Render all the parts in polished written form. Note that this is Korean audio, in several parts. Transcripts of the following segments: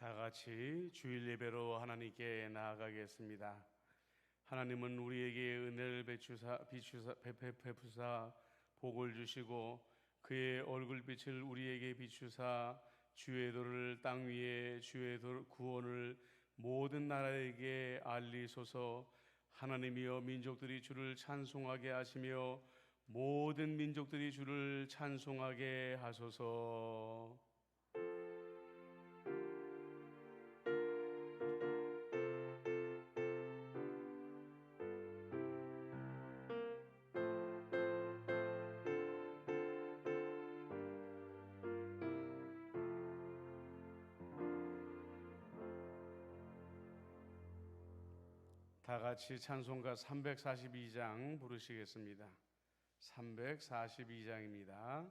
다 같이 주일 예배로 하나님께 나아가겠습니다. 하나님은 우리에게 은혜를 베푸사 복을 주시고 그의 얼굴빛을 우리에게 비추사 주의 도를 땅 위에 주의 구원을 모든 나라에게 알리소서. 하나님이여 민족들이 주를 찬송하게 하시며 모든 민족들이 주를 찬송하게 하소서. 다 같이 찬송가 342장 부르시겠습니다. 342장입니다.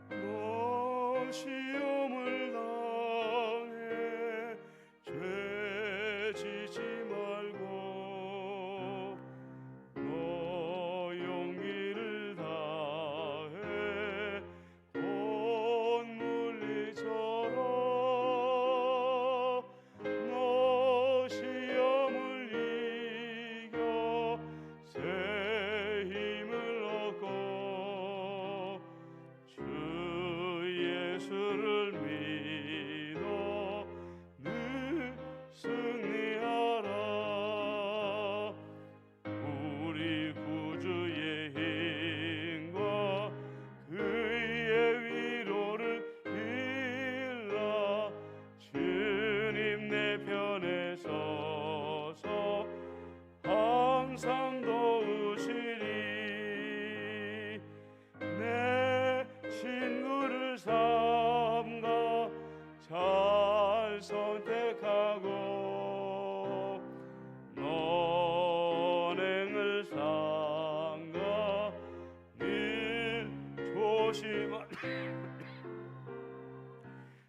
너 시험을 당해 죄지지 말고 너 용기를 다해 곧 물리쳐라. 너 시험을 이겨 새 힘을 얻고 주 예수를 믿어 늘 승리하라. 우리 구주의 힘과 그의 위로를 빌라. 주님 내 편에 서서 항상 도우시리. 내 친구를 삼가 잘 선택하고 언행을 삼가 늘 조심하라.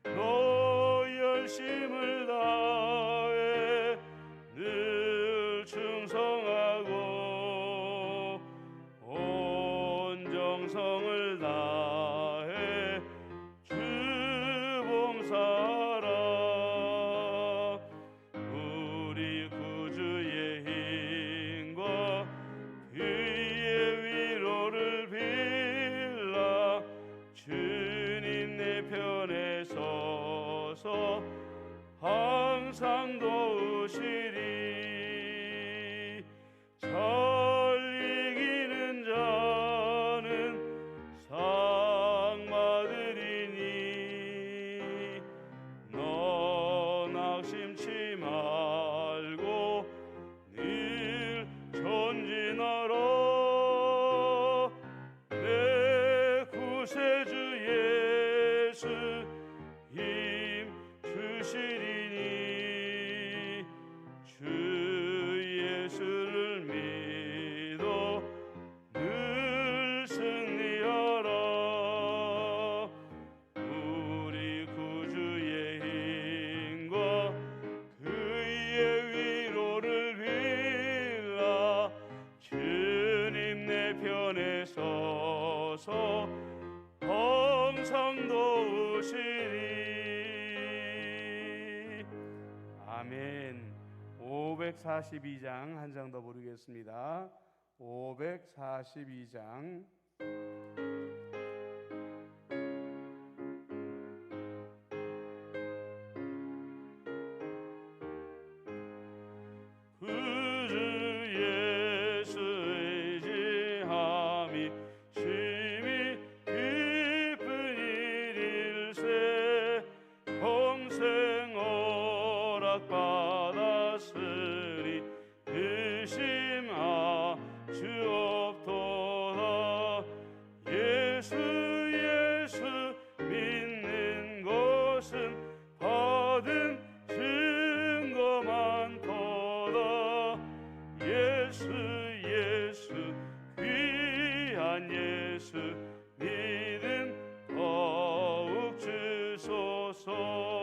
너 열심을 다해 늘 충성하고 온 정성을 다해 주 봉사하라. 우리 구주의 힘과 그의 위로를 빌라. 주님 내 편에 서서 항상 도우시리. 잘 이기는 자는 상 받으리니 너 낙심치 말고 늘 전진하라. 내 구세주 예수 힘 주시리니 주 예수를 믿어 늘 승리하라. 우리 구주의 힘과 그의 위로를 빌라. 주님 내 편에 서서 항상 도우시리. 아멘. 542장 한 장 더 부르겠습니다. 542장. 구주 예수 의지함이 심히 기쁜 일일세. 평생 허락받았으니 의심하 주 없도다. 예수 믿는 것은 받은 증거 많도다. 예수 귀한 예수 믿음 더욱 주소서.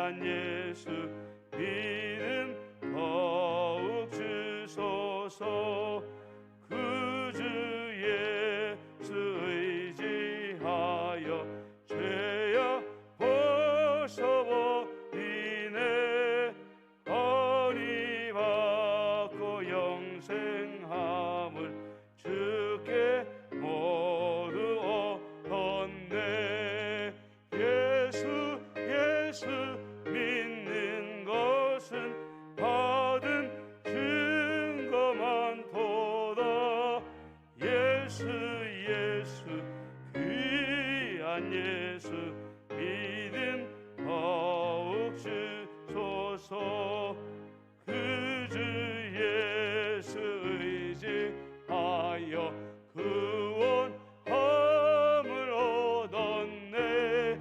귀한 예수 믿음 더욱 주소서. 그 주 예수 의지하여 죄악 벗어버리네. 건의 받고 영생함을 주께 모두 얻었네. 예수 예수 믿는 것은 받은 증거만 도다. 예수 예수 귀한 예수 믿음 더욱 주소서. 그 주 예수 의지하여 구원함을 얻었네.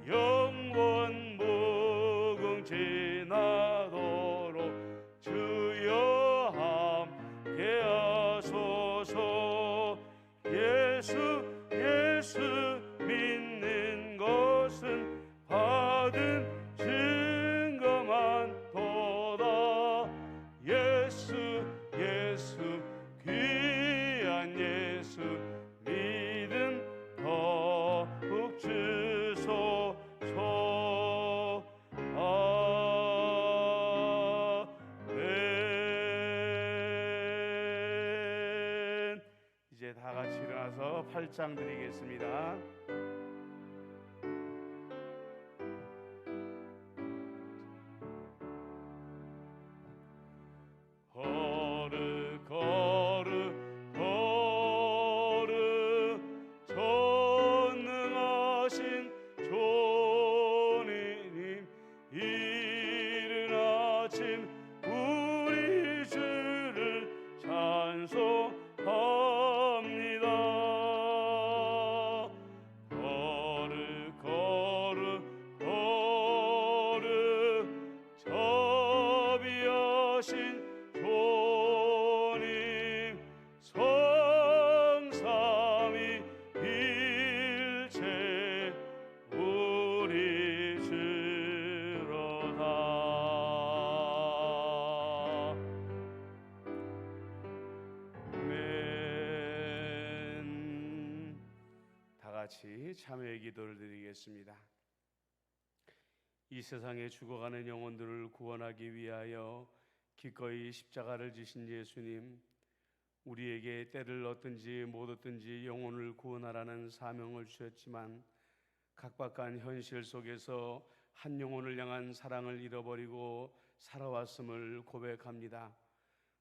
영원 무궁 지나도록 주여 함께 하소서. 예수 예수 믿는 것은 받은 증거만 도다. 예수 예수 귀한 예수 믿음 더욱 주소서. 아멘. 이제 다 같이 일어나서 팔짱 드리겠습니다. 거룩 거룩 거룩 전능하신 주님, 이른 아침 우리 주를 찬송합니다. 거룩 거룩 거룩 자비하신 주님, 성삼위 일체 우리 주로다. 아멘. 다 같이 참회의 기도를 드리겠습니다. 이 세상에 죽어가는 영혼들을 구원하기 위하여 기꺼이 십자가를 지신 예수님, 우리에게 때를 얻든지 못 얻든지 영혼을 구원하라는 사명을 주셨지만 각박한 현실 속에서 한 영혼을 향한 사랑을 잃어버리고 살아왔음을 고백합니다.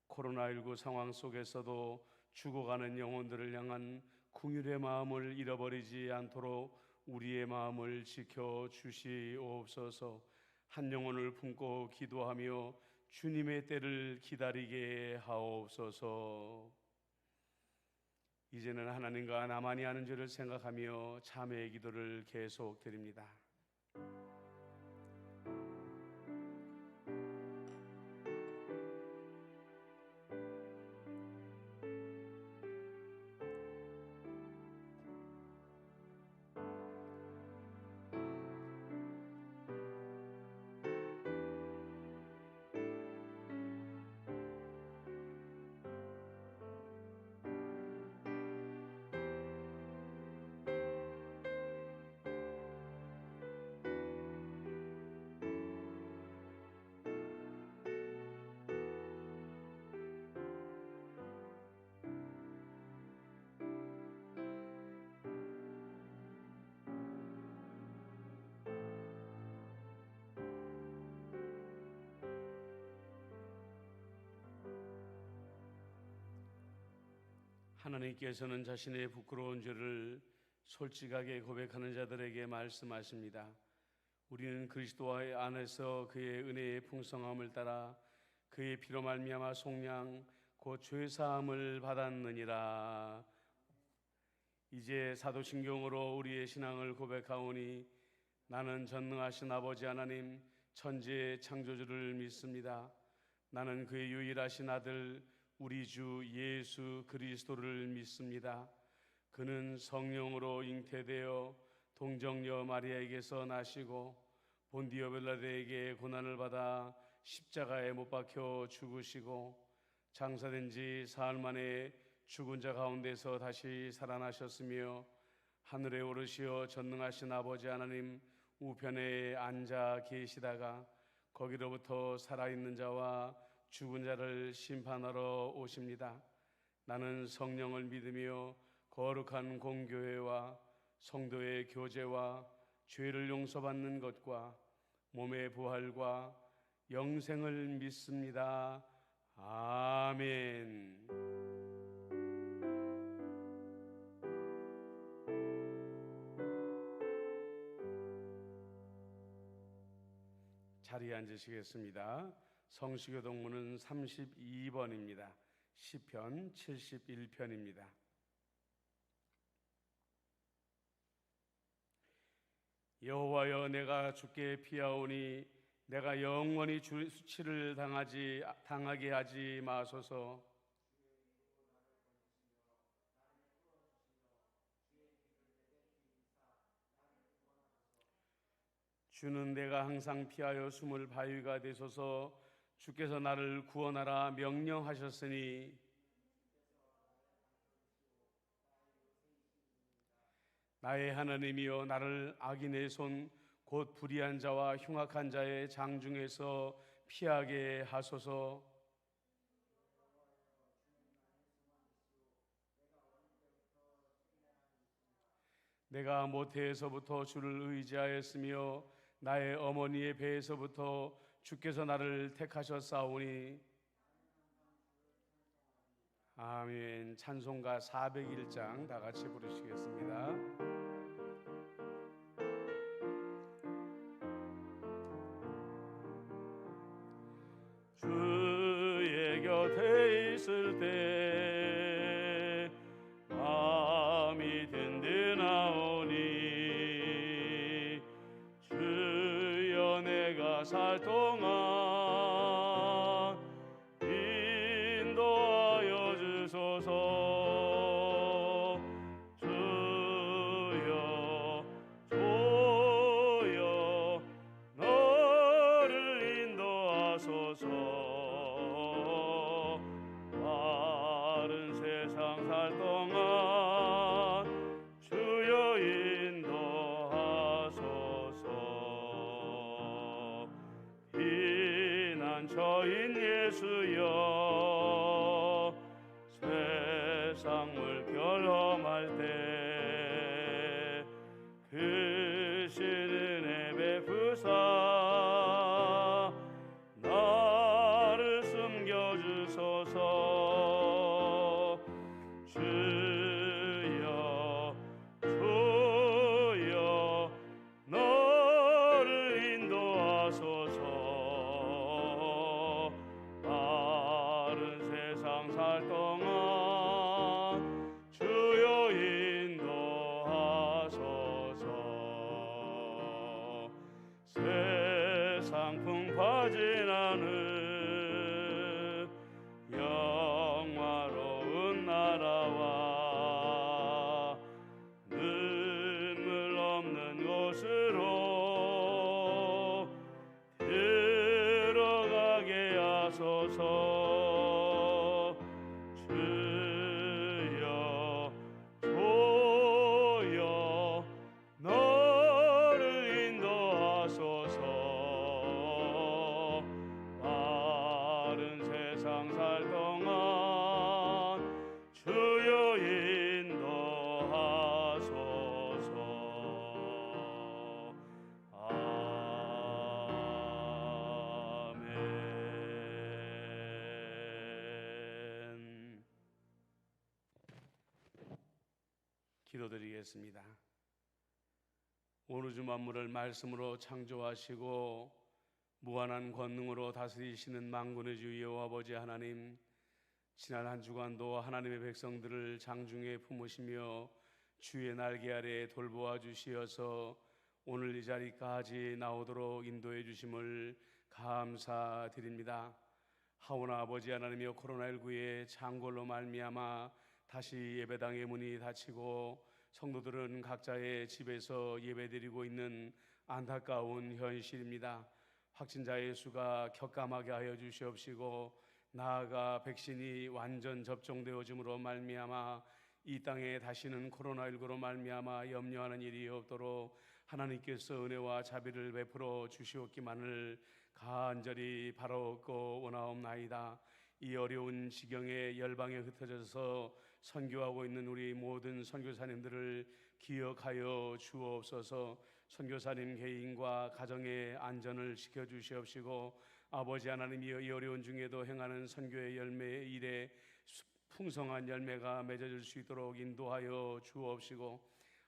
코로나19 상황 속에서도 죽어가는 영혼들을 향한 긍휼의 마음을 잃어버리지 않도록 우리의 마음을 지켜주시옵소서. 한 영혼을 품고 기도하며 주님의 때를 기다리게 하옵소서. 이제는 하나님과 나만이 하는 죄를 생각하며 참회의 기도를 계속 드립니다. 하나님께서는 자신의 부끄러운 죄를 솔직하게 고백하는 자들에게 말씀하십니다. 우리는 그리스도 안에서 그의 은혜의 풍성함을 따라 그의 피로 말미암아 속량 곧 죄 사함을 받았느니라. 이제 사도신경으로 우리의 신앙을 고백하오니 나는 전능하신 아버지 하나님 천지의 창조주를 믿습니다. 나는 그의 유일하신 아들 우리 주 예수 그리스도를 믿습니다. 그는 성령으로 잉태되어 동정녀 마리아에게서 나시고 본디오 빌라도에게 고난을 받아 십자가에 못 박혀 죽으시고 장사된 지 사흘 만에 죽은 자 가운데서 다시 살아나셨으며 하늘에 오르시어 전능하신 아버지 하나님 우편에 앉아 계시다가 거기로부터 살아있는 자와 죽은 자를 심판하러 오십니다. 나는 성령을 믿으며 거룩한 공교회와 성도의 교제와 죄를 용서받는 것과 몸의 부활과 영생을 믿습니다. 아멘. 자리에 앉으시겠습니다. 성시교 동문은 32번입니다. 시편 71편입니다. 여호와여, 내가 주께 피하오니 내가 영원히 주 수치를 당하게 하지 마소서. 주는 내가 항상 피하여 숨을 바위가 되소서. 주께서 나를 구원하라 명령하셨으니 나의 하나님이여, 나를 악인의 손 곧 불의한 자와 흉악한 자의 장중에서 피하게 하소서. 내가 모태에서부터 주를 의지하였으며 나의 어머니의 배에서부터 주께서 나를 택하셨사오니. 아멘. 찬송가 401장 다 같이 부르시겠습니다. 주의 곁에 있을 때 마음이 든든하오니 주여 내가 살 동안 인도하여 주소서. 주여 주여 너를 인도하소서. 바른 세상 살 동안 주여 인도하소서. 피난처인 예수여, 세상 물결 험할 때 크신 은혜 베푸사 나를 숨겨주소서. 주여 주여 너를 인도하소서. 바른 세상 살 동안 주여 인도하소서. 세상 풍파진 않은 영화로운 나라와 눈물 없는 곳으로 들어가게 하소서. 주여 주여 너를 인도하소서. 바른 세상 살 동안 주여 인도하소서. 아멘. 기도드리겠습니다. 온 우주 만물을 말씀으로 창조하시고 무한한 권능으로 다스리시는 만군의 주 여호와 아버지 하나님, 지난 한 주간도 하나님의 백성들을 장중에 품으시며 주의 날개 아래 돌보아 주시어서 오늘 이 자리까지 나오도록 인도해 주심을 감사드립니다. 하오나 아버지 하나님이여, 코로나19의 창궐로 말미암아 다시 예배당의 문이 닫히고 성도들은 각자의 집에서 예배드리고 있는 안타까운 현실입니다. 확진자의 수가 격감하게 하여 주시옵시고 나아가 백신이 완전 접종되어짐으로 말미암아 이 땅에 다시는 코로나19로 말미암아 염려하는 일이 없도록 하나님께서 은혜와 자비를 베풀어 주시옵기만을 간절히 바라옵고 원하옵나이다. 이 어려운 지경에 열방에 흩어져서 선교하고 있는 우리 모든 선교사님들을 기억하여 주옵소서. 선교사님 개인과 가정의 안전을 지켜주시옵시고 아버지 하나님이여 이 어려운 중에도 행하는 선교의 열매의 일에 풍성한 열매가 맺어질 수 있도록 인도하여 주옵시고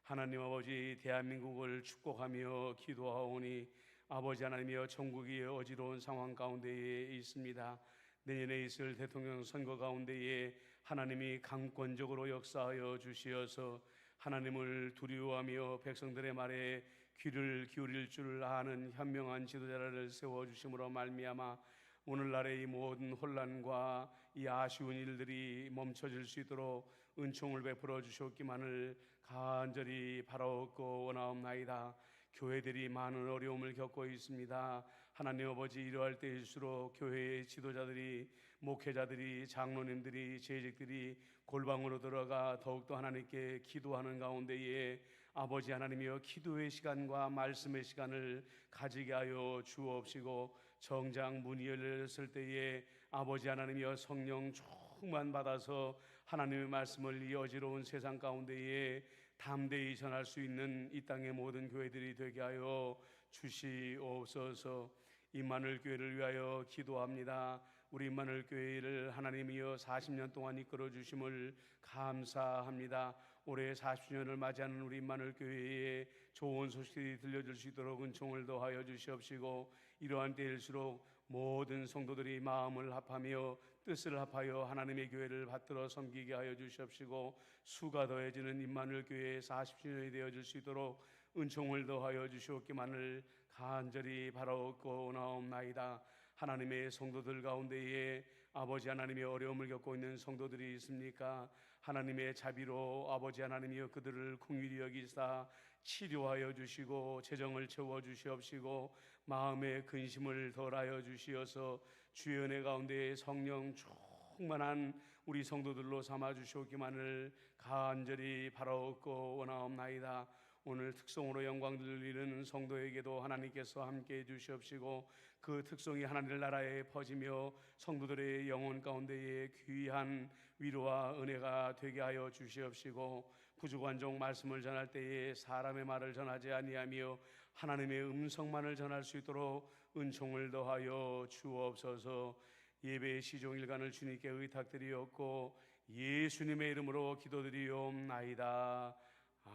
하나님 아버지 대한민국을 축복하며 기도하오니 아버지 하나님이여 전국이 어지러운 상황 가운데에 있습니다. 내년에 있을 대통령 선거 가운데에 하나님이 강권적으로 역사하여 주시어서 하나님을 두려워하며 백성들의 말에 귀를 기울일 줄 아는 현명한 지도자를 세워주심으로 말미암아 오늘날의 이 모든 혼란과 이 아쉬운 일들이 멈춰질 수 있도록 은총을 베풀어 주셨기만을 간절히 바라옵고 원하옵나이다. 교회들이 많은 어려움을 겪고 있습니다. 하나님 아버지 이러할 때일수록 교회의 지도자들이 목회자들이 장로님들이 재직들이 골방으로 들어가 더욱더 하나님께 기도하는 가운데에 아버지 하나님이여 기도의 시간과 말씀의 시간을 가지게 하여 주옵시고 정작 문이 열렸을 때에 아버지 하나님이여 성령 충만 받아서 하나님의 말씀을 이 어지러운 세상 가운데에 담대히 전할 수 있는 이 땅의 모든 교회들이 되게 하여 주시옵소서. 임마누엘 교회를 위하여 기도합니다. 우리 임마누엘 교회를 하나님이여 40년 동안 이끌어 주심을 감사합니다. 올해 40주년을 맞이하는 우리 임마누엘 교회에 좋은 소식이 들려줄 수 있도록 은총을 더하여 주시옵시고 이러한 때일수록 모든 성도들이 마음을 합하며 뜻을 합하여 하나님의 교회를 받들어 섬기게 하여 주시옵시고 수가 더해지는 임마누엘 교회의 40주년이 되어질 수 있도록 은총을 더하여 주시옵기만을 간절히 바라옵고 원하옵나이다. 하나님의 성도들 가운데에 아버지 하나님의 어려움을 겪고 있는 성도들이 있습니까? 하나님의 자비로 아버지 하나님이여 그들을 긍휼히 여기사 치료하여 주시고 재정을 채워 주시옵시고 마음의 근심을 덜하여 주시어서 주의 은혜 가운데 성령 충만한 우리 성도들로 삼아 주시옵기만을 간절히 바라옵고 원하옵나이다. 오늘 특성으로 영광 돌리는 성도에게도 하나님께서 함께해 주시옵시고 그 특성이 하나님 나라에 퍼지며 성도들의 영혼 가운데에 귀한 위로와 은혜가 되게 하여 주시옵시고 부주관종 말씀을 전할 때에 사람의 말을 전하지 아니하며 하나님의 음성만을 전할 수 있도록 은총을 더하여 주옵소서. 예배의 시종일관을 주님께 의탁드리옵고 예수님의 이름으로 기도드리옵나이다.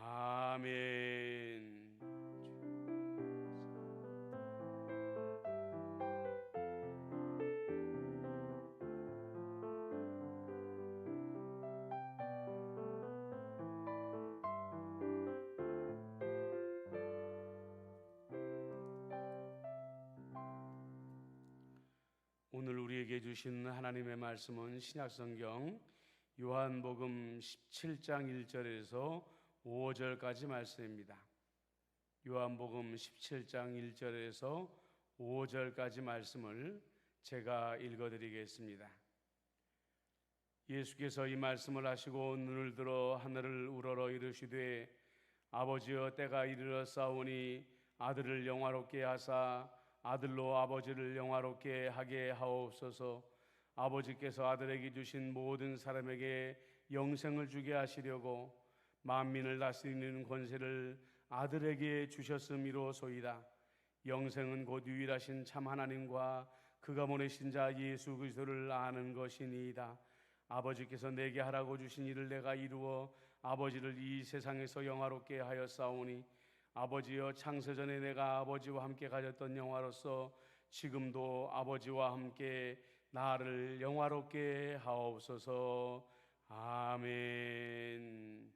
아멘. 오늘 우리에게 주신 하나님의 말씀은 신약성경 요한복음 17장 1절에서 5절까지 말씀입니다. 요한복음 17장 1절에서 5절까지 말씀을 제가 읽어드리겠습니다. 예수께서 이 말씀을 하시고 눈을 들어 하늘을 우러러 이르시되 아버지여 때가 이르렀사오니 아들을 영화롭게 하사 아들로 아버지를 영화롭게 하게 하옵소서. 아버지께서 아들에게 주신 모든 사람에게 영생을 주게 하시려고 만민을 다스리는 권세를 아들에게 주셨음이로소이다. 영생은 곧 유일하신 참 하나님과 그가 보내신 자 예수 그리스도를 아는 것이니이다. 아버지께서 내게 하라고 주신 일을 내가 이루어 아버지를 이 세상에서 영화롭게 하였사오니 아버지여 창세전에 내가 아버지와 함께 가졌던 영화로서 지금도 아버지와 함께 나를 영화롭게 하옵소서. 아멘.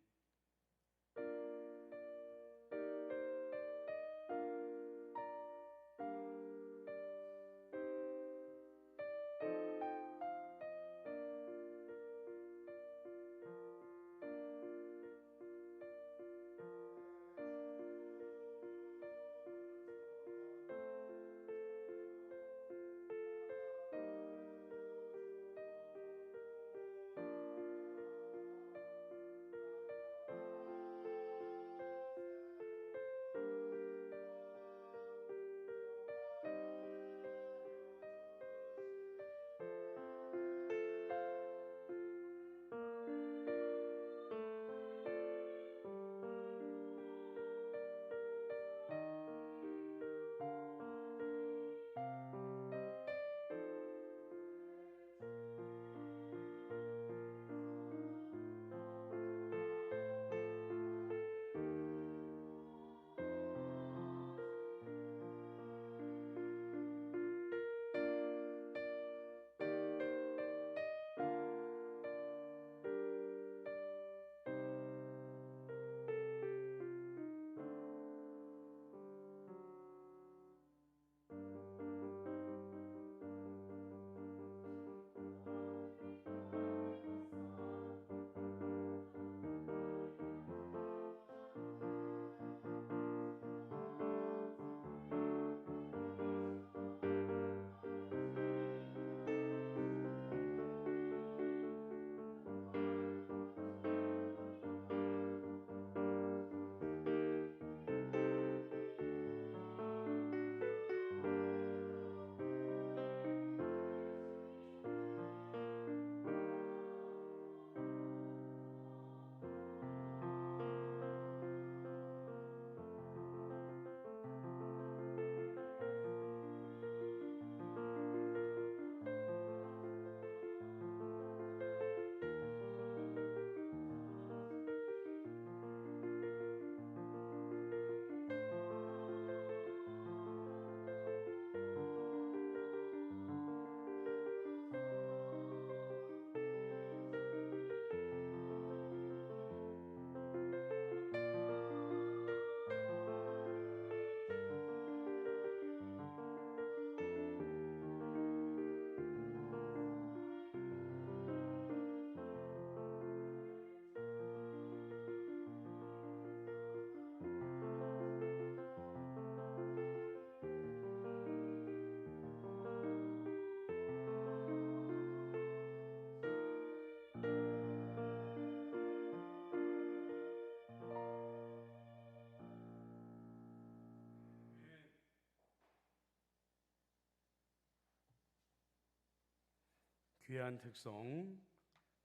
귀한 특송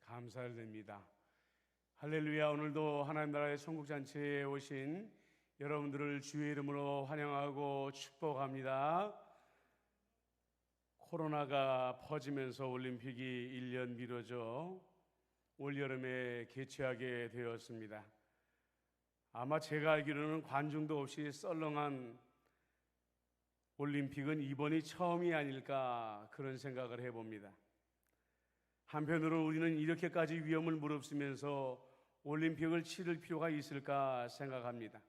감사를 드립니다. 할렐루야. 오늘도 하나님 나라의 천국잔치에 오신 여러분들을 주의 이름으로 환영하고 축복합니다. 코로나가 퍼지면서 올림픽이 1년 미뤄져 올여름에 개최하게 되었습니다. 아마 제가 알기로는 관중도 없이 썰렁한 올림픽은 이번이 처음이 아닐까 그런 생각을 해봅니다. 한편으로 우리는 이렇게까지 위험을 무릅쓰면서 올림픽을 치를 필요가 있을까 생각합니다.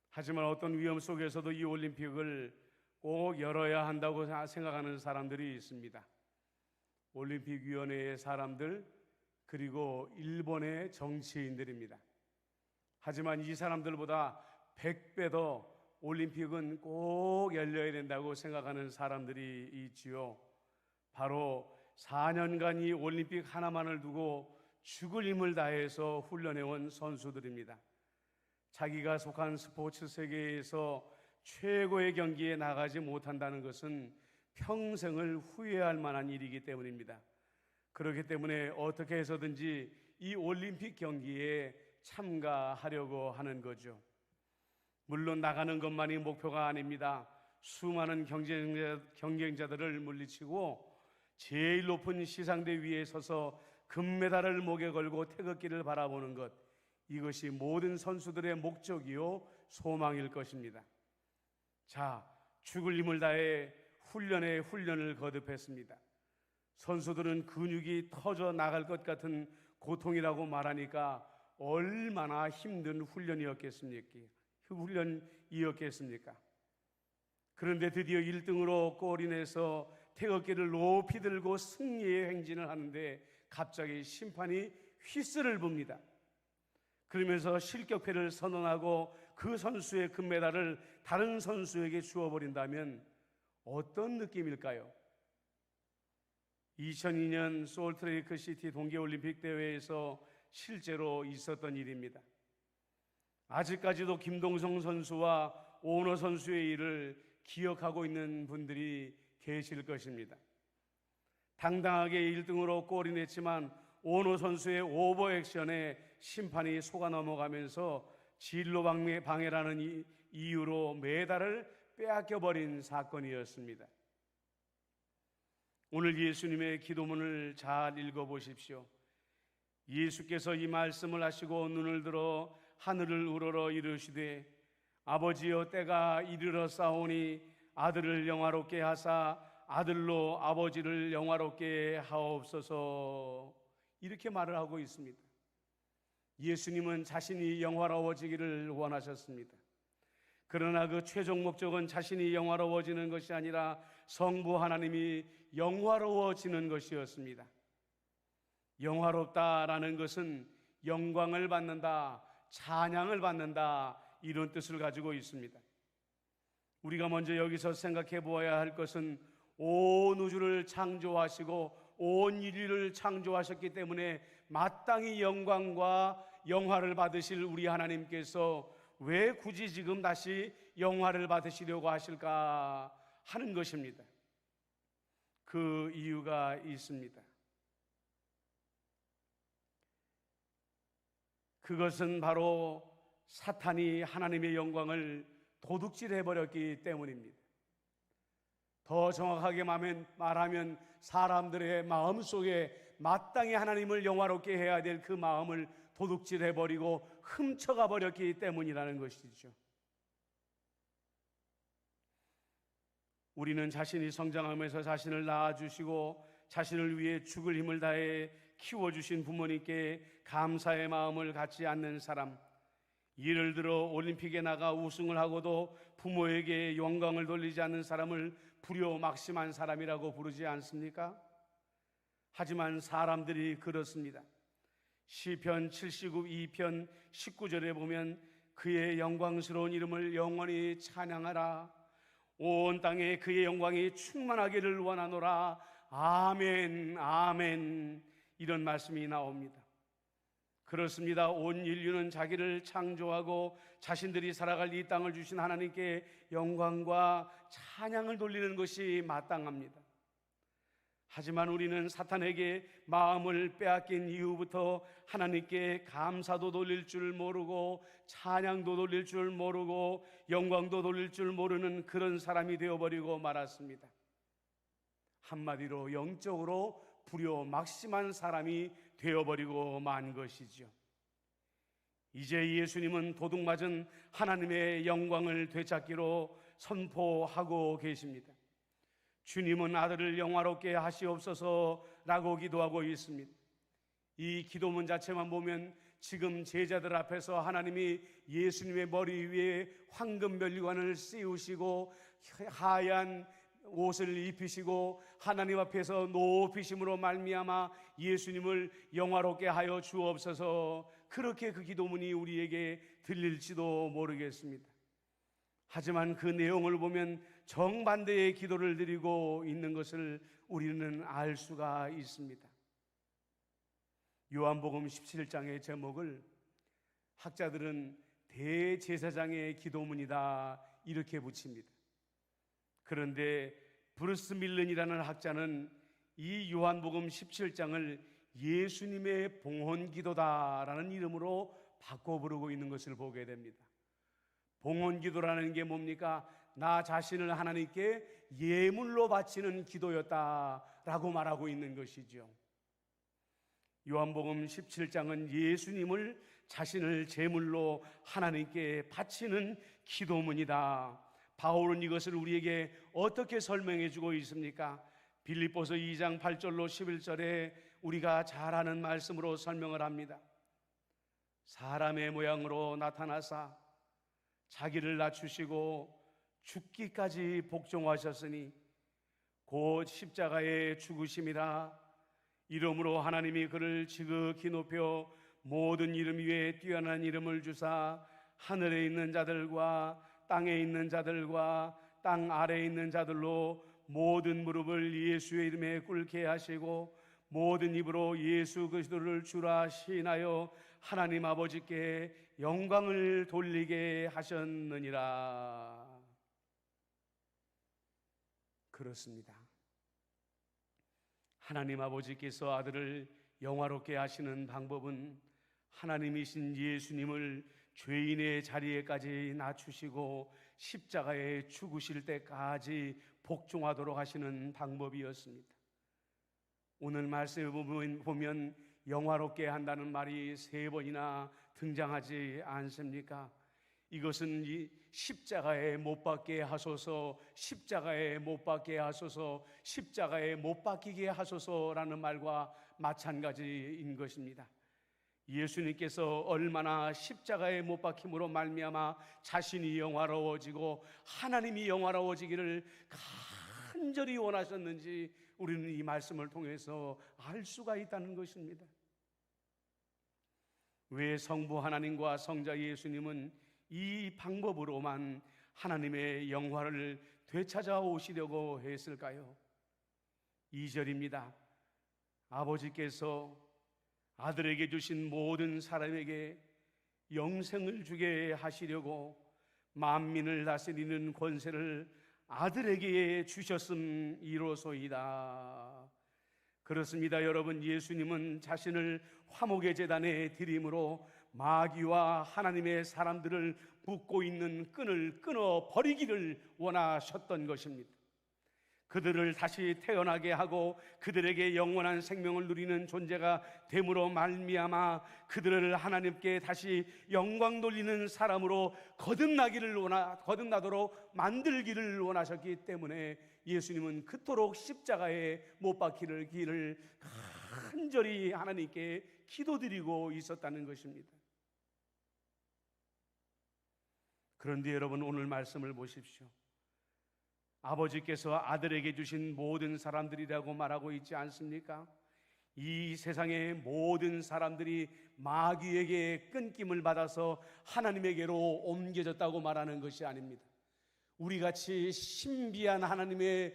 하지만 어떤 위험 속에서도 이 올림픽을 꼭 열어야 한다고 생각하는 사람들이 있습니다. 올림픽위원회의 사람들, 그리고 일본의 정치인들입니다. 하지만 이 사람들보다 100배 더 올림픽은 꼭 열려야 된다고 생각하는 사람들이 있지요. 바로 4년간 이 올림픽 하나만을 두고 죽을 힘을 다해서 훈련해온 선수들입니다. 자기가 속한 스포츠 세계에서 최고의 경기에 나가지 못한다는 것은 평생을 후회할 만한 일이기 때문입니다. 그렇기 때문에 어떻게 해서든지 이 올림픽 경기에 참가하려고 하는 거죠. 물론 나가는 것만이 목표가 아닙니다. 수많은 경쟁자들을 물리치고 제일 높은 시상대 위에 서서 금메달을 목에 걸고 태극기를 바라보는 것, 이것이 모든 선수들의 목적이요 소망일 것입니다. 자, 죽을 힘을 다해 훈련에 훈련을 거듭했습니다. 선수들은 근육이 터져 나갈 것 같은 고통이라고 말하니까 얼마나 힘든 훈련이었겠습니까? 그런데 드디어 1등으로 골이 내서 태극기를 높이 들고 승리의 행진을 하는데 갑자기 심판이 휘슬을 붑니다. 그러면서 실격패를 선언하고 그 선수의 금메달을 다른 선수에게 주어버린다면 어떤 느낌일까요? 2002년 솔트레이크 시티 동계올림픽 대회에서 실제로 있었던 일입니다. 아직까지도 김동성 선수와 오너 선수의 일을 기억하고 있는 분들이 계실 것입니다. 당당하게 1등으로 골이 냈지만 오너 선수의 오버액션에 심판이 속아 넘어가면서 진로 방해라는 이유로 메달을 빼앗겨버린 사건이었습니다. 오늘 예수님의 기도문을 잘 읽어보십시오. 예수께서 이 말씀을 하시고 눈을 들어 하늘을 우러러 이르시되 아버지여 때가 이르렀사오니 아들을 영화롭게 하사 아들로 아버지를 영화롭게 하옵소서, 이렇게 말을 하고 있습니다. 예수님은 자신이 영화로워지기를 원하셨습니다. 그러나 그 최종 목적은 자신이 영화로워지는 것이 아니라 성부 하나님이 영화로워지는 것이었습니다. 영화롭다라는 것은 영광을 받는다, 찬양을 받는다, 이런 뜻을 가지고 있습니다. 우리가 먼저 여기서 생각해 보아야 할 것은 온 우주를 창조하시고 온 인류를 창조하셨기 때문에 마땅히 영광과 영화를 받으실 우리 하나님께서 왜 굳이 지금 다시 영화를 받으시려고 하실까 하는 것입니다. 그 이유가 있습니다. 그것은 바로 사탄이 하나님의 영광을 도둑질해버렸기 때문입니다. 더 정확하게 말하면 사람들의 마음속에 마땅히 하나님을 영화롭게 해야 될 그 마음을 도둑질해버리고 훔쳐가 버렸기 때문이라는 것이죠. 우리는 자신이 성장하면서 자신을 낳아주시고 자신을 위해 죽을 힘을 다해 키워주신 부모님께 감사의 마음을 갖지 않는 사람, 예를 들어 올림픽에 나가 우승을 하고도 부모에게 영광을 돌리지 않는 사람을 불효막심한 사람이라고 부르지 않습니까? 하지만 사람들이 그렇습니다. 시편 79 2편 19절에 보면 그의 영광스러운 이름을 영원히 찬양하라, 온 땅에 그의 영광이 충만하기를 원하노라, 아멘 아멘, 이런 말씀이 나옵니다. 그렇습니다. 온 인류는 자기를 창조하고 자신들이 살아갈 이 땅을 주신 하나님께 영광과 찬양을 돌리는 것이 마땅합니다. 하지만 우리는 사탄에게 마음을 빼앗긴 이후부터 하나님께 감사도 돌릴 줄 모르고 찬양도 돌릴 줄 모르고 영광도 돌릴 줄 모르는 그런 사람이 되어버리고 말았습니다. 한마디로 영적으로 불효막심한 사람이 되어버리고 만 것이죠. 이제 예수님은 도둑맞은 하나님의 영광을 되찾기로 선포하고 계십니다. 주님은 아들을 영화롭게 하시옵소서라고 기도하고 있습니다. 이 기도문 자체만 보면 지금 제자들 앞에서 하나님이 예수님의 머리 위에 황금 면류관을 씌우시고 하얀 옷을 입히시고 하나님 앞에서 높이심으로 말미암아 예수님을 영화롭게 하여 주옵소서, 그렇게 그 기도문이 우리에게 들릴지도 모르겠습니다. 하지만 그 내용을 보면 정반대의 기도를 드리고 있는 것을 우리는 알 수가 있습니다. 요한복음 17장의 제목을 학자들은 대제사장의 기도문이다 이렇게 붙입니다. 그런데 브루스 밀런이라는 학자는 이 요한복음 17장을 예수님의 봉헌기도다라는 이름으로 바꿔 부르고 있는 것을 보게 됩니다. 봉헌기도라는 게 뭡니까? 나 자신을 하나님께 예물로 바치는 기도였다라고 말하고 있는 것이죠. 요한복음 17장은 예수님을 자신을 제물로 하나님께 바치는 기도문이다. 바울은 이것을 우리에게 어떻게 설명해 주고 있습니까? 빌립보서 2장 8절로 11절에 우리가 잘 아는 말씀으로 설명을 합니다. 사람의 모양으로 나타나사 자기를 낮추시고 죽기까지 복종하셨으니 곧 십자가에 죽으심이라. 이름으로 하나님이 그를 지극히 높여 모든 이름 위에 뛰어난 이름을 주사 하늘에 있는 자들과 땅에 있는 자들과 땅 아래에 있는 자들로 모든 무릎을 예수의 이름에 꿇게 하시고 모든 입으로 예수 그리스도를 주라 시인하여 하나님 아버지께 영광을 돌리게 하셨느니라. 그렇습니다. 하나님 아버지께서 아들을 영화롭게 하시는 방법은 하나님이신 예수님을 죄인의 자리에까지 낮추시고 십자가에 죽으실 때까지 복종하도록 하시는 방법이었습니다. 오늘 말씀에 보면 영화롭게 한다는 말이 3번이나 등장하지 않습니까? 이것은 이 십자가에 못 박게 하소서, 십자가에 못 박게 하소서, 십자가에 못 박히게 하소서라는 말과 마찬가지인 것입니다. 예수님께서 얼마나 십자가에 못 박힘으로 말미암아 자신이 영화로워지고 하나님이 영화로워지기를 간절히 원하셨는지 우리는 이 말씀을 통해서 알 수가 있다는 것입니다. 왜 성부 하나님과 성자 예수님은 이 방법으로만 하나님의 영화를 되찾아 오시려고 했을까요? 2절입니다. 아버지께서 아들에게 주신 모든 사람에게 영생을 주게 하시려고 만민을 다스리는 권세를 아들에게 주셨음이로소이다. 그렇습니다. 여러분, 예수님은 자신을 화목의 제단에 드림으로 마귀와 하나님의 사람들을 묶고 있는 끈을 끊어 버리기를 원하셨던 것입니다. 그들을 다시 태어나게 하고 그들에게 영원한 생명을 누리는 존재가 됨으로 말미암아 그들을 하나님께 다시 영광 돌리는 사람으로 거듭나도록 만들기를 원하셨기 때문에 예수님은 그토록 십자가에 못 박히를 길을 간절히 하나님께 기도드리고 있었다는 것입니다. 그런데 여러분, 오늘 말씀을 보십시오. 아버지께서 아들에게 주신 모든 사람들이라고 말하고 있지 않습니까? 이 세상의 모든 사람들이 마귀에게 끊김을 받아서 하나님에게로 옮겨졌다고 말하는 것이 아닙니다. 우리같이 신비한 하나님의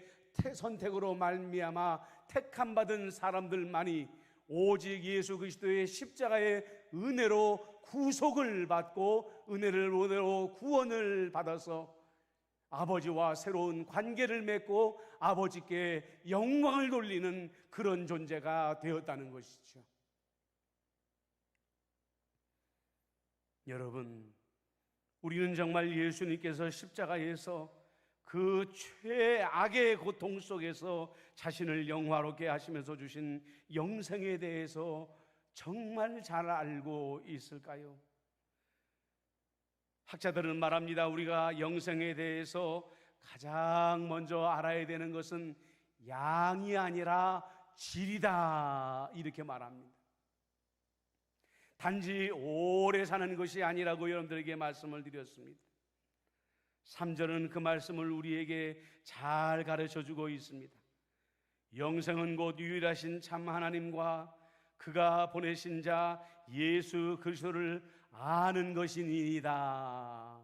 선택으로 말미암아 택함받은 사람들만이 오직 예수 그리스도의 십자가의 은혜로 구속을 받고 은혜로 구원을 받아서 아버지와 새로운 관계를 맺고 아버지께 영광을 돌리는 그런 존재가 되었다는 것이죠. 여러분, 우리는 정말 예수님께서 십자가에서 그 최악의 고통 속에서 자신을 영화롭게 하시면서 주신 영생에 대해서 정말 잘 알고 있을까요? 학자들은 말합니다. 우리가 영생에 대해서 가장 먼저 알아야 되는 것은 양이 아니라 질이다, 이렇게 말합니다. 단지 오래 사는 것이 아니라고 여러분들에게 말씀을 드렸습니다. 3절은 그 말씀을 우리에게 잘 가르쳐주고 있습니다. 영생은 곧 유일하신 참 하나님과 그가 보내신 자 예수 그리스도를 아는 것이니이다.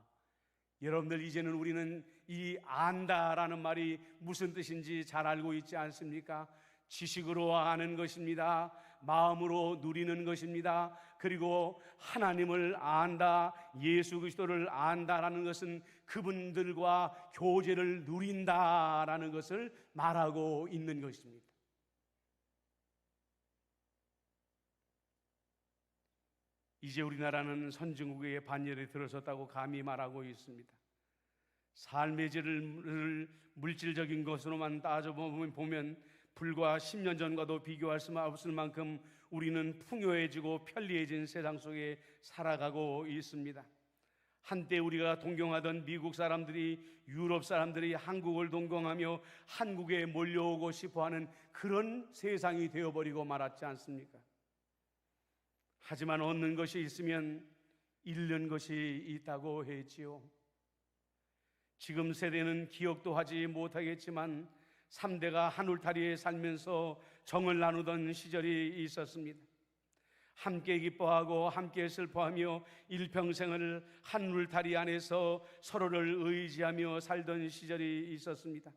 여러분들, 이제는 우리는 이 안다라는 말이 무슨 뜻인지 잘 알고 있지 않습니까? 지식으로 아는 것입니다. 마음으로 누리는 것입니다. 그리고 하나님을 안다, 예수 그리스도를 안다라는 것은 그분들과 교제를 누린다라는 것을 말하고 있는 것입니다. 이제 우리나라는 선진국의 반열에 들어섰다고 감히 말하고 있습니다. 삶의 질을 물질적인 것으로만 따져보면 불과 10년 전과도 비교할 수 없을 만큼 우리는 풍요해지고 편리해진 세상 속에 살아가고 있습니다. 한때 우리가 동경하던 미국 사람들이, 유럽 사람들이 한국을 동경하며 한국에 몰려오고 싶어하는 그런 세상이 되어버리고 말았지 않습니까? 하지만 얻는 것이 있으면 잃는 것이 있다고 했지요. 지금 세대는 기억도 하지 못하겠지만 3대가 한 울타리에 살면서 정을 나누던 시절이 있었습니다. 함께 기뻐하고 함께 슬퍼하며 일평생을 한 울타리 안에서 서로를 의지하며 살던 시절이 있었습니다.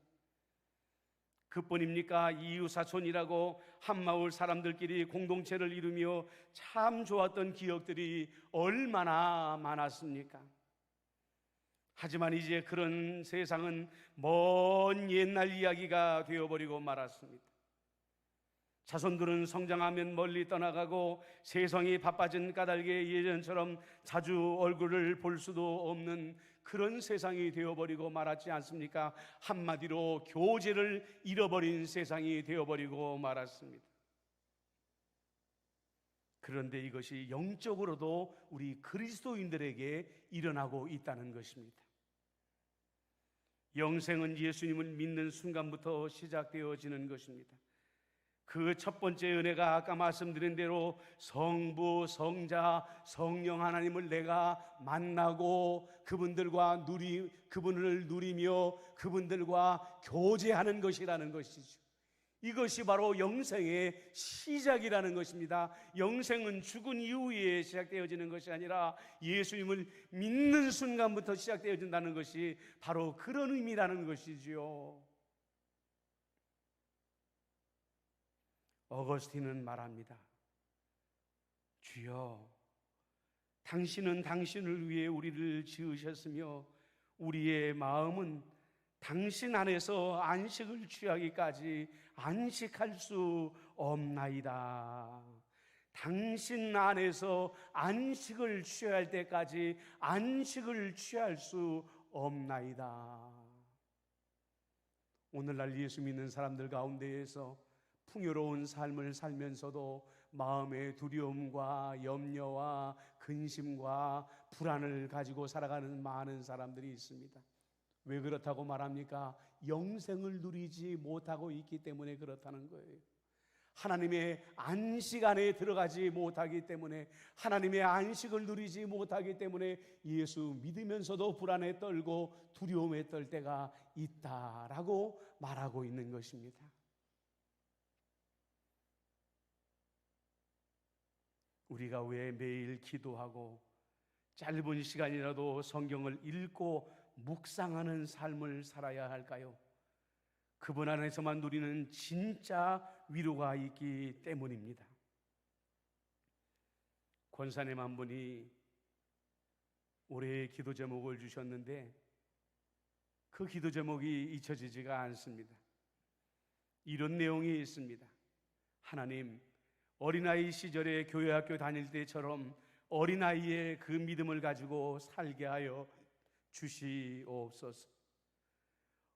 그뿐입니까? 이웃사촌이라고 한마을 사람들끼리 공동체를 이루며 참 좋았던 기억들이 얼마나 많았습니까? 하지만 이제 그런 세상은 먼 옛날 이야기가 되어버리고 말았습니다. 자손들은 성장하면 멀리 떠나가고 세상이 바빠진 까닭에 예전처럼 자주 얼굴을 볼 수도 없는 그런 세상이 되어버리고 말았지 않습니까? 한마디로 교제를 잃어버린 세상이 되어버리고 말았습니다. 그런데 이것이 영적으로도 우리 그리스도인들에게 일어나고 있다는 것입니다. 영생은 예수님을 믿는 순간부터 시작되어지는 것입니다. 그 첫 번째 은혜가 아까 말씀드린 대로 성부, 성자, 성령 하나님을 내가 만나고 그분을 누리며 그분들과 교제하는 것이라는 것이죠. 이것이 바로 영생의 시작이라는 것입니다. 영생은 죽은 이후에 시작되어지는 것이 아니라 예수님을 믿는 순간부터 시작되어진다는 것이 바로 그런 의미라는 것이지요. 어거스틴은 말합니다. 주여, 당신은 당신을 위해 우리를 지으셨으며 우리의 마음은 당신 안에서 안식을 취하기까지 안식할 수 없나이다. 당신 안에서 안식을 취할 때까지 안식을 취할 수 없나이다. 오늘날 예수 믿는 사람들 가운데에서 풍요로운 삶을 살면서도 마음의 두려움과 염려와 근심과 불안을 가지고 살아가는 많은 사람들이 있습니다. 왜 그렇다고 말합니까? 영생을 누리지 못하고 있기 때문에 그렇다는 거예요. 하나님의 안식 안에 들어가지 못하기 때문에, 하나님의 안식을 누리지 못하기 때문에 예수 믿으면서도 불안에 떨고 두려움에 떨 때가 있다라고 말하고 있는 것입니다. 우리가 왜 매일 기도하고 짧은 시간이라도 성경을 읽고 묵상하는 삶을 살아야 할까요? 그분 안에서만 누리는 진짜 위로가 있기 때문입니다. 권사님 한 분이 올해의 기도 제목을 주셨는데 그 기도 제목이 잊혀지지가 않습니다. 이런 내용이 있습니다. 하나님, 어린아이 시절에 교회 학교 다닐 때처럼 어린아이의 그 믿음을 가지고 살게 하여 주시옵소서.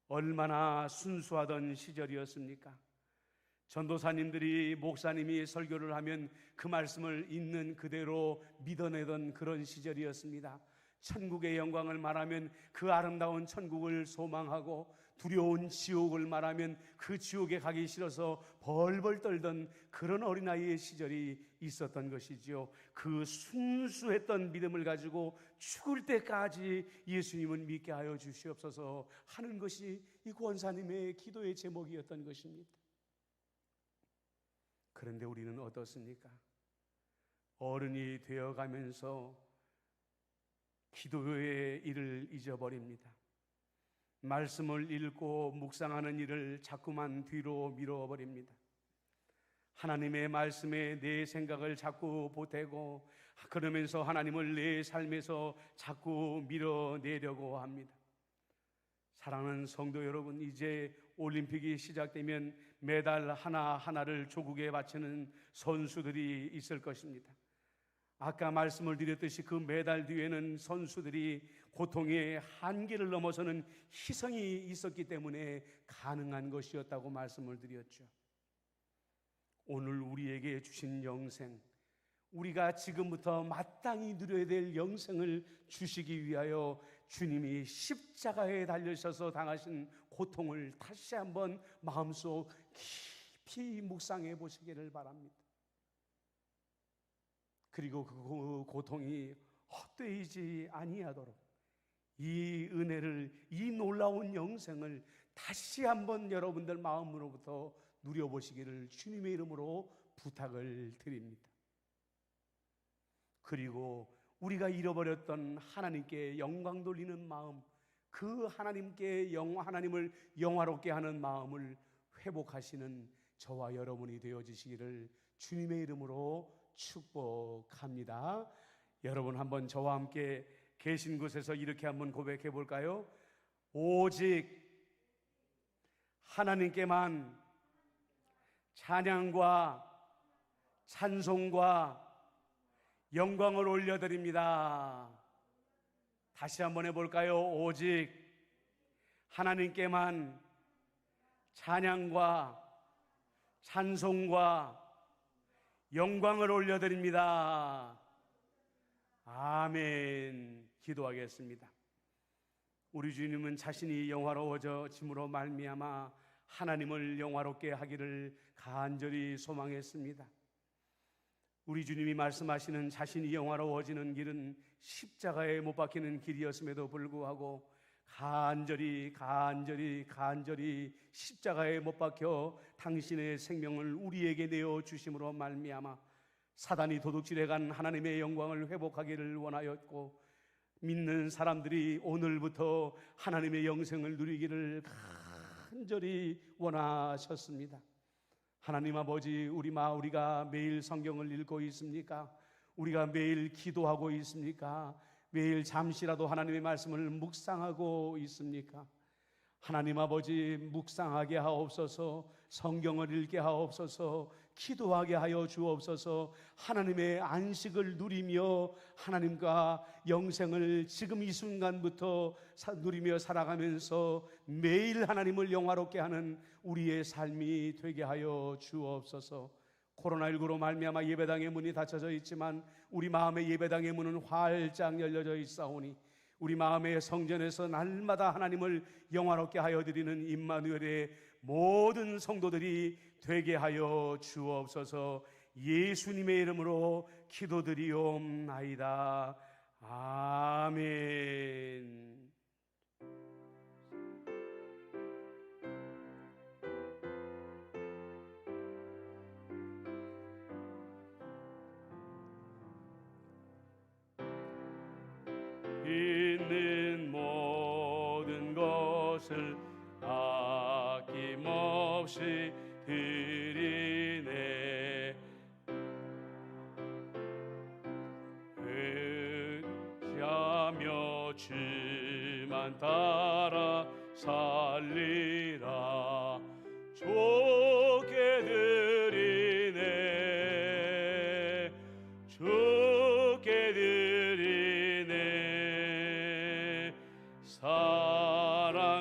얼마나 순수하던 시절이었습니까? 전도사님들이, 목사님이 설교를 하면 그 말씀을 있는 그대로 믿어내던 그런 시절이었습니다. 천국의 영광을 말하면 그 아름다운 천국을 소망하고, 두려운 지옥을 말하면 그 지옥에 가기 싫어서 벌벌 떨던 그런 어린아이의 시절이 있었던 것이지요. 그 순수했던 믿음을 가지고 죽을 때까지 예수님을 믿게 하여 주시옵소서 하는 것이 이 권사님의 기도의 제목이었던 것입니다. 그런데 우리는 어떻습니까? 어른이 되어가면서 기도의 일을 잊어버립니다. 말씀을 읽고 묵상하는 일을 자꾸만 뒤로 미뤄버립니다. 하나님의 말씀에 내 생각을 자꾸 보태고, 그러면서 하나님을 내 삶에서 자꾸 밀어내려고 합니다. 사랑하는 성도 여러분, 이제 올림픽이 시작되면 메달 하나하나를 조국에 바치는 선수들이 있을 것입니다. 아까 말씀을 드렸듯이 그 메달 뒤에는 선수들이 고통의 한계를 넘어서는 희생이 있었기 때문에 가능한 것이었다고 말씀을 드렸죠. 오늘 우리에게 주신 영생, 우리가 지금부터 마땅히 누려야 될 영생을 주시기 위하여 주님이 십자가에 달려셔서 당하신 고통을 다시 한번 마음속 깊이 묵상해 보시기를 바랍니다. 그리고 그 고통이 헛되이지 아니하도록 이 은혜를, 이 놀라운 영생을 다시 한번 여러분들 마음으로부터 누려보시기를 주님의 이름으로 부탁을 드립니다. 그리고 우리가 잃어버렸던 하나님께 영광 돌리는 마음, 그 하나님을 영화롭게 하는 마음을 회복하시는 저와 여러분이 되어주시기를 주님의 이름으로 축복합니다. 여러분, 한번 저와 함께 계신 곳에서 이렇게 한번 고백해 볼까요? 오직 하나님께만 찬양과 찬송과 영광을 올려드립니다. 다시 한번 해볼까요? 오직 하나님께만 찬양과 찬송과 영광을 올려드립니다. 아멘. 기도하겠습니다. 우리 주님은 자신이 영화로워짐으로 말미암아 하나님을 영화롭게 하기를 간절히 소망했습니다. 우리 주님이 말씀하시는 자신이 영화로워지는 길은 십자가에 못 박히는 길이었음에도 불구하고 간절히 십자가에 못 박혀 당신의 생명을 우리에게 내어주심으로 말미암아 사단이 도둑질해간 하나님의 영광을 회복하기를 원하였고, 믿는 사람들이 오늘부터 하나님의 영생을 누리기를 간절히 원하셨습니다. 하나님 아버지, 우리가 매일 성경을 읽고 있습니까? 우리가 매일 기도하고 있습니까? 매일 잠시라도 하나님의 말씀을 묵상하고 있습니까? 하나님 아버지, 묵상하게 하옵소서, 성경을 읽게 하옵소서, 기도하게 하여 주옵소서. 하나님의 안식을 누리며 하나님과 영생을 지금 이 순간부터 누리며 살아가면서 매일 하나님을 영화롭게 하는 우리의 삶이 되게 하여 주옵소서. 코로나19로 말미암아 예배당의 문이 닫혀져 있지만 우리 마음의 예배당의 문은 활짝 열려져 있사오니 우리 마음의 성전에서 날마다 하나님을 영화롭게 하여 드리는 임마누엘의 모든 성도들이 되게 하여 주옵소서. 예수님의 이름으로 기도드리옵나이다. 아멘. 있는 모든 것을 아낌없이 드리네. 의지하며 주만 따라 살리라. 주께 드리네, 주께 드리네. 사랑하는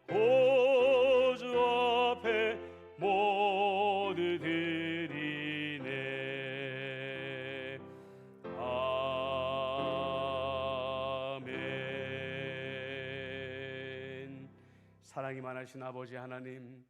구주 앞에 모두 드리네. 아멘. 사랑이 많으신 아버지 하나님,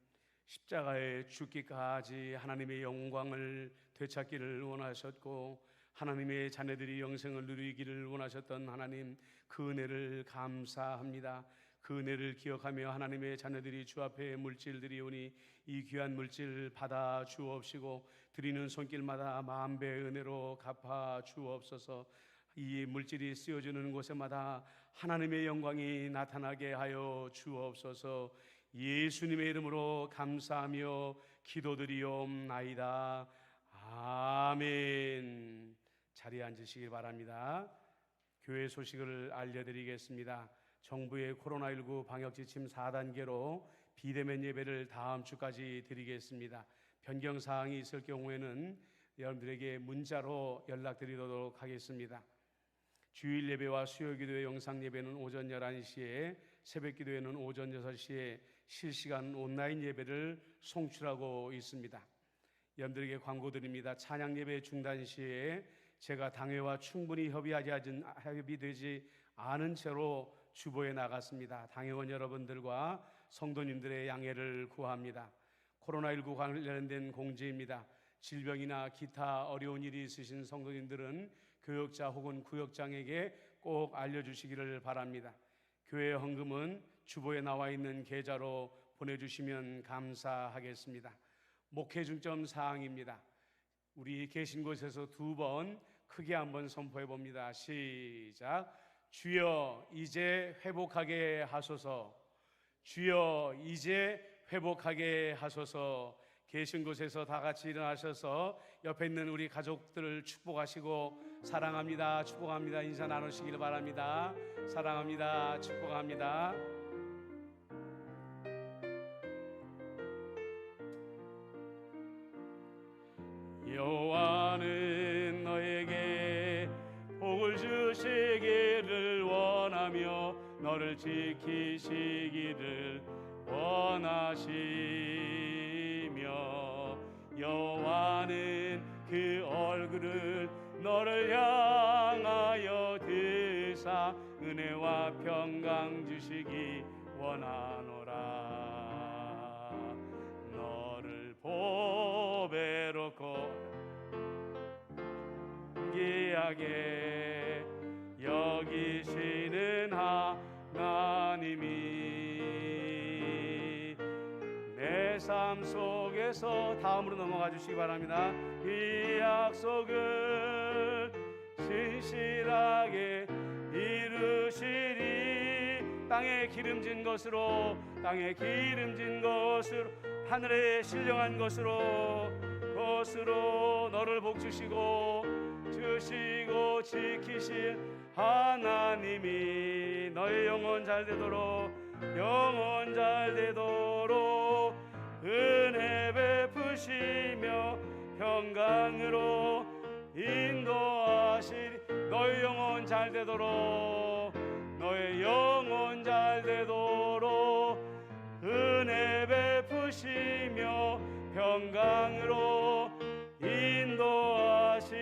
십자가에 죽기까지 하나님의 영광을 되찾기를 원하셨고 하나님의 자녀들이 영생을 누리기를 원하셨던 하나님, 그 은혜를 감사합니다. 그 은혜를 기억하며 하나님의 자녀들이 주 앞에 물질들이 오니 이 귀한 물질 받아 주옵시고 드리는 손길마다 만배의 은혜로 갚아 주옵소서. 이 물질이 쓰여지는 곳에마다 하나님의 영광이 나타나게 하여 주옵소서. 예수님의 이름으로 감사하며 기도드리옵나이다. 아멘. 자리에 앉으시기 바랍니다. 교회 소식을 알려드리겠습니다. 정부의 코로나19 방역지침 4단계로 비대면 예배를 다음 주까지 드리겠습니다. 변경사항이 있을 경우에는 여러분들에게 문자로 연락드리도록 하겠습니다. 주일 예배와 수요기도의 영상 예배는 오전 11시에, 새벽 기도회는 오전 6시에 실시간 온라인 예배를 송출하고 있습니다. 여러분들에게 광고드립니다. 찬양 예배 중단 시에 제가 당회와 충분히 협의되지 않은 채로 주보에 나갔습니다. 당회원 여러분들과 성도님들의 양해를 구합니다. 코로나19 관련된 공지입니다. 질병이나 기타 어려운 일이 있으신 성도님들은 교역자 혹은 구역장에게 꼭 알려주시기를 바랍니다. 교회 헌금은 주보에 나와 있는 계좌로 보내주시면 감사하겠습니다. 목회 중점 사항입니다. 우리 계신 곳에서 2번 크게 한번 선포해 봅니다. 시작. 주여 이제 회복하게 하소서. 주여 이제 회복하게 하소서. 계신 곳에서 다 같이 일어나셔서 옆에 있는 우리 가족들을 축복하시고 사랑합니다, 축복합니다 인사 나누시길 바랍니다. 사랑합니다, 축복합니다. 여호와는 너에게 복을 주시기를 원하며 너를 지키시기를 원하시며 여호와는 그 얼굴을 너를 향하여 드사 은혜와 평강 주시기 원하노라. 너를 보배롭고 귀하게 여기시는 하나님이 내 삶 속에서 다음으로 넘어가 주시기 바랍니다. 이 약속을 신실하게 이루시리. 땅에 기름진 것으로 하늘에 신령한 것으로 너를 복주시고 지키실 하나님이 너의 영혼 잘 되도록 은혜 베푸시며 평강으로 인도하시리. 너의 영혼 잘 되도록 은혜 베푸시며 평강으로 인도하시리.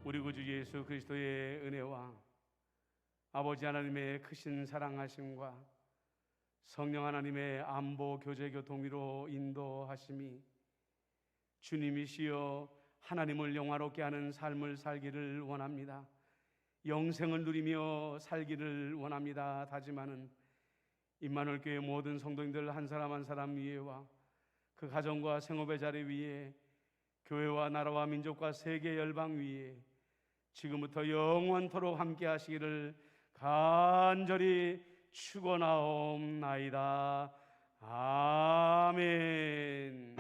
우리 구주 예수 그리스도의 은혜와 아버지 하나님의 크신 사랑하심과 성령 하나님의 안보 교제 교통위로 인도하심이 주님이시여 하나님을 영화롭게 하는 삶을 살기를 원합니다. 영생을 누리며 살기를 원합니다. 다짐하는 임마누엘 교회 모든 성도님들 한 사람 한 사람 위에와 그 가정과 생업의 자리 위에 교회와 나라와 민족과 세계 열방 위에 지금부터 영원토록 함께 하시기를 간절히 축원하옵나이다. 아멘.